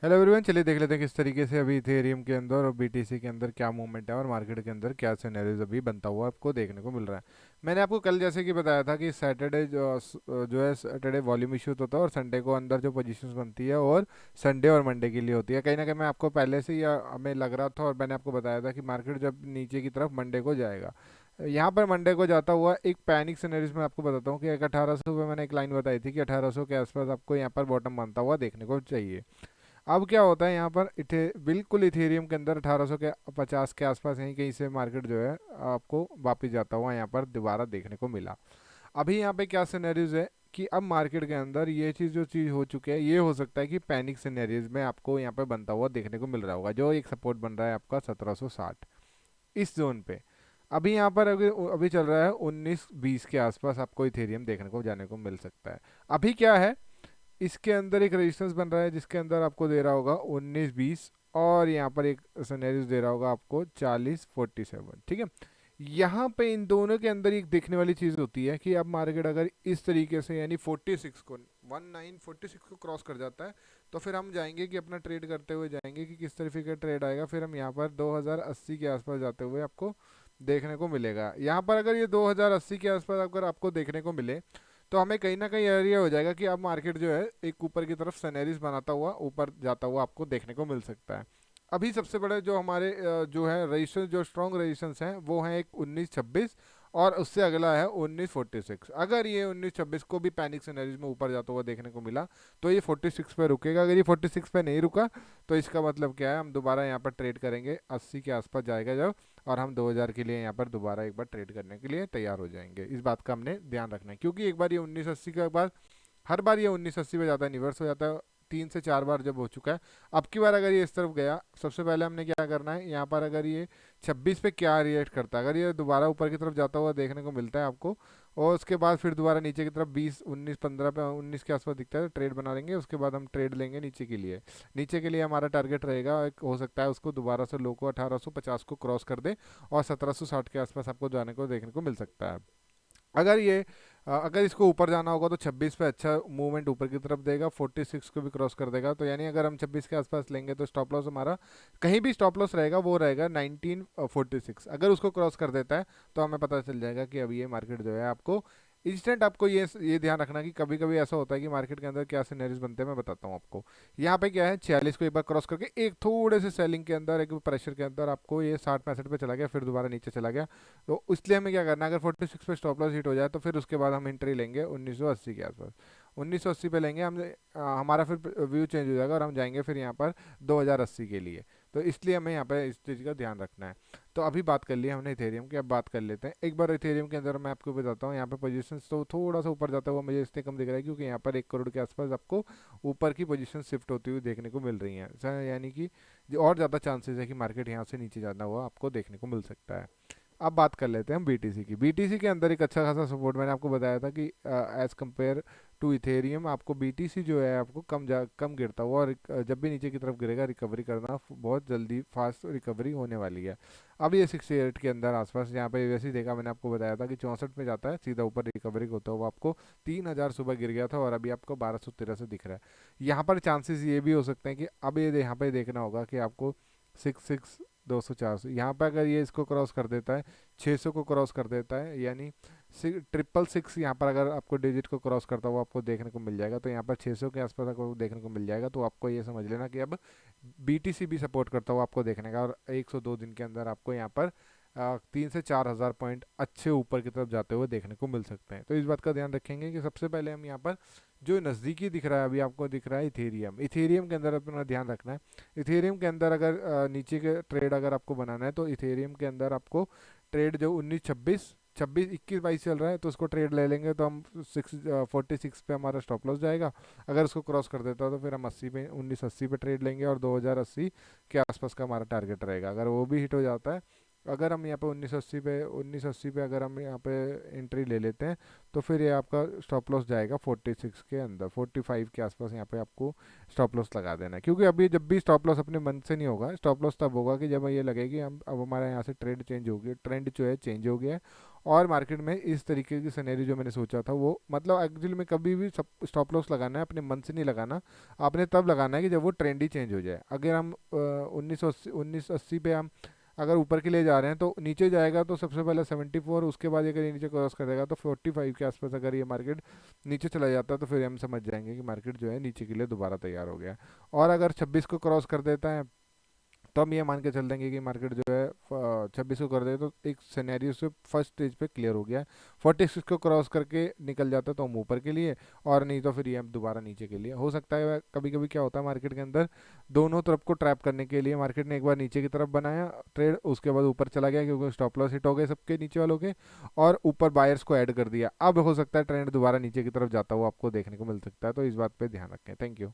Hello everyone, चलिए देख लेते हैं किस तरीके से अभी इथेरियम के अंदर और बीटीसी के अंदर क्या मूवमेंट है और मार्केट के अंदर क्या सिनेरियोज अभी बनता हुआ आपको देखने को मिल रहा है। मैंने आपको कल जैसे कि बताया था कि सैटरडे जो है सैटरडे वॉल्यूम इशू होता है और संडे को अंदर जो पोजीशंस बनती है और संडे और मंडे के लिए होती है। कहीं ना कहीं मैं आपको पहले से या हमें लग रहा था और मैंने आपको बताया था कि मार्केट जब नीचे की तरफ मंडे को जाएगा। यहाँ पर मंडे को जाता हुआ एक पैनिक सिनेरियोज में आपको बताता हूँ कि एक 1800 पे मैंने एक लाइन बताई थी कि 1800 के आसपास आपको यहाँ पर बॉटम बनता हुआ देखने को चाहिए। अब क्या होता है यहाँ पर बिल्कुल इथेरियम के अंदर 1850 के आसपास यहीं कहीं से मार्केट जो है आपको वापस जाता हुआ यहाँ पर दोबारा देखने को मिला। अभी यहाँ पे क्या सिनेरियोज है कि अब मार्केट के अंदर ये चीज़ जो चीज़ हो चुकी है, ये हो सकता है कि पैनिक सिनेरियोज में आपको यहाँ पे बनता हुआ देखने को मिल रहा होगा। जो एक सपोर्ट बन रहा है आपका 1760 इस जोन पे। अभी यहाँ पर अभी अभी चल रहा है 1920 के आसपास आपको इथेरियम देखने को जाने को मिल सकता है। अभी क्या है, इसके अंदर एक रेजिस्टेंस बन रहा है जिसके अंदर आपको दे रहा होगा 19-20 और यहाँ पर एक सिनेरियो दे रहा होगा आपको 40-47। ठीक है, यहाँ पे इन दोनों के अंदर एक देखने वाली चीज़ होती है कि अब मार्केट अगर इस तरीके से यानी 46 को 1946 को क्रॉस कर जाता है तो फिर हम जाएंगे कि अपना ट्रेड करते हुए जाएंगे कि किस तरीके का ट्रेड आएगा। फिर हम यहाँ पर 2080 के आसपास जाते हुए आपको देखने को मिलेगा। यहाँ पर अगर ये 2080 के आसपास अगर आपको देखने को मिले तो हमें कहीं ना कहीं एरिया हो जाएगा कि अब मार्केट जो है एक ऊपर की तरफ सैनरीज बनाता हुआ ऊपर जाता हुआ आपको देखने को मिल सकता है। अभी सबसे बड़े जो हमारे जो है रजिस्टेंस, जो स्ट्रॉन्ग रजिस्टेंस हैं वो हैं एक 1926 और उससे अगला है 1946। अगर ये 1926 को भी पैनिक सिनेरियोज में ऊपर जाता हुआ देखने को मिला तो ये 46 पे रुकेगा। अगर ये 46 पे नहीं रुका तो इसका मतलब क्या है, हम दोबारा यहाँ पर ट्रेड करेंगे 80 के आसपास जाएगा जब, और हम 2000 के लिए यहाँ पर दोबारा एक बार ट्रेड करने के लिए तैयार हो जाएंगे। इस बात का हमने ध्यान रखना है क्योंकि एक बार ये 1980 के बाद हर बार ये 1980 पे जाता है, रिवर्स हो जाता है 3 से 4 बार जब हो चुका है। अब की बार अगर ये इस तरफ गया, सबसे पहले हमने क्या करना है यहाँ पर, अगर ये 26 पे क्या रिएक्ट करता है, अगर ये दोबारा ऊपर की तरफ जाता हुआ देखने को मिलता है आपको और उसके बाद फिर दोबारा नीचे की तरफ 20 19 15 पे 19 के आसपास दिखता है तो ट्रेड बना लेंगे। उसके बाद हम ट्रेड लेंगे नीचे के लिए। नीचे के लिए हमारा टारगेट रहेगा, एक हो सकता है उसको दोबारा से लो को 1850 को क्रॉस कर दे और 1760 के आसपास आपको जाने को देखने को मिल सकता है। अगर ये अगर इसको ऊपर जाना होगा तो 26 पे अच्छा मूवमेंट ऊपर की तरफ देगा, 46 को भी क्रॉस कर देगा। तो यानी अगर हम 26 के आसपास लेंगे तो स्टॉप लॉस हमारा कहीं भी स्टॉप लॉस रहेगा वो रहेगा 1946। अगर उसको क्रॉस कर देता है तो हमें पता चल जाएगा कि अभी ये मार्केट जो है आपको इंस्टेंट, आपको ये ध्यान रखना कि कभी कभी ऐसा होता है कि मार्केट के अंदर क्या सिनेरियोज बनते हैं मैं बताता हूँ आपको। यहाँ पे क्या है, 46 को एक बार क्रॉस करके एक थोड़े से सेलिंग के अंदर एक प्रेशर के अंदर आपको ये 60 65 पे चला गया, फिर दोबारा नीचे चला गया। तो इसलिए हमें क्या करना है, अगर 46 पे स्टॉप लॉस हिट हो जाए तो फिर उसके बाद हम एंट्री लेंगे 1980 के आसपास। 1980 पे लेंगे हम, हमारा फिर व्यू चेंज हो जाएगा और हम जाएंगे फिर यहाँ पर 2080 के लिए। तो इसलिए हमें यहाँ पे इस चीज़ का ध्यान रखना है। तो अभी बात कर ली हमने इथेरियम की, अब बात कर लेते हैं एक बार इथेरियम के अंदर। मैं आपको बताता हूँ यहाँ पे पोजीशन तो थोड़ा सा ऊपर जाता हुआ मुझे इसलिए कम दिख रहा है क्योंकि यहाँ पर 1 करोड़ के आसपास आपको ऊपर की पोजीशन शिफ्ट होती हुई देखने को मिल रही हैं। यानी कि जो और ज़्यादा चांसेस है कि मार्केट यहाँ से नीचे जाना हुआ आपको देखने को मिल सकता है। अब बात कर लेते हैं हम बीटीसी की। बीटीसी के अंदर एक अच्छा खासा सपोर्ट मैंने आपको बताया था कि एज कंपेयर टू इथेरियम आपको बीटीसी जो है आपको कम गिरता हुआ, और जब भी नीचे की तरफ गिरेगा रिकवरी करना बहुत जल्दी फास्ट रिकवरी होने वाली है। अब ये 68 के अंदर आसपास यहाँ पे वैसे ही देखा, मैंने आपको बताया था कि 64 में जाता है सीधा ऊपर रिकवरी होता हुआ आपको 3000 सुबह गिर गया था और अभी आपको 1213 से दिख रहा है। यहाँ पर चांसेस ये भी हो सकते हैं कि अब ये यहाँ पे देखना होगा कि आपको 66 200 400 यहाँ पे अगर ये इसको क्रॉस कर देता है, 600 को क्रॉस कर देता है, यानी 666 यहाँ पर अगर आपको डिजिट को क्रॉस करता हुआ आपको देखने को मिल जाएगा तो यहाँ पर 600 के आसपास आपको देखने को मिल जाएगा। तो आपको ये समझ लेना कि अब बीटीसी भी सपोर्ट करता हुआ आपको देखने का, और 102 दिन के अंदर आपको यहाँ पर 3 से 4 हज़ार पॉइंट अच्छे ऊपर की तरफ जाते हुए देखने को मिल सकते हैं। तो इस बात का ध्यान रखेंगे कि सबसे पहले हम यहाँ पर जो नज़दीकी दिख रहा है, अभी आपको दिख रहा है इथेरियम। इथेरियम के अंदर अपना ध्यान रखना है। इथेरियम के अंदर अगर नीचे के ट्रेड अगर आपको बनाना है तो इथेरियम के अंदर आपको ट्रेड जो 19 26 26 21 22 चल रहा है तो उसको ट्रेड ले लेंगे तो हम 46 पे हमारा स्टॉप लॉस जाएगा। अगर उसको क्रॉस कर देता है तो फिर हम 80 पे 1980 पे ट्रेड लेंगे और 2080 के आसपास का हमारा टारगेट रहेगा। अगर वो भी हिट हो जाता है अगर हम यहाँ पे 1980 पे अगर हम यहाँ पे एंट्री ले लेते हैं, तो फिर ये आपका स्टॉप लॉस जाएगा 46 के अंदर, 45 के आसपास यहाँ पे आपको स्टॉप लॉस लगा देना है। क्योंकि अभी जब भी स्टॉप लॉस अपने मन से नहीं होगा, स्टॉप लॉस तब होगा कि जब ये लगे कि हम अब हमारे यहाँ से ट्रेंड चेंज हो गया, ट्रेंड जो है चेंज हो गया है, और मार्केट में इस तरीके की सिनेरियो जो मैंने सोचा था वो, मतलब एक्चुअली में कभी भी स्टॉप लॉस लगाना है अपने मन से नहीं लगाना, आपने तब लगाना है कि जब वो ट्रेंड ही चेंज हो जाए। अगर हम 1980 पे हम अगर ऊपर के लिए जा रहे हैं तो नीचे जाएगा तो सबसे पहले 74, उसके बाद अगर ये नीचे क्रॉस कर देगा तो 45 के आसपास अगर ये मार्केट नीचे चला जाता है तो फिर हम समझ जाएंगे कि मार्केट जो है नीचे के लिए दोबारा तैयार हो गया है। और अगर 26 को क्रॉस कर देता है तो हम ये मान के चल देंगे कि मार्केट जो है 26 को कर दे तो एक सिनेरियो से फर्स्ट स्टेज पे क्लियर हो गया। 46 को क्रॉस करके निकल जाता तो हम ऊपर के लिए, और नहीं तो फिर ये हम दोबारा नीचे के लिए। हो सकता है कभी कभी क्या होता है मार्केट के अंदर, दोनों तरफ को ट्रैप करने के लिए मार्केट ने एक बार नीचे की तरफ बनाया ट्रेड, उसके बाद ऊपर चला गया क्योंकि स्टॉप लॉस हिट हो गए सबके नीचे वालों के, और ऊपर बायर्स को ऐड कर दिया। अब हो सकता है ट्रेंड दोबारा नीचे की तरफ जाता हुआ आपको देखने को मिल सकता है, तो इस बात पे ध्यान रखें। Thank you.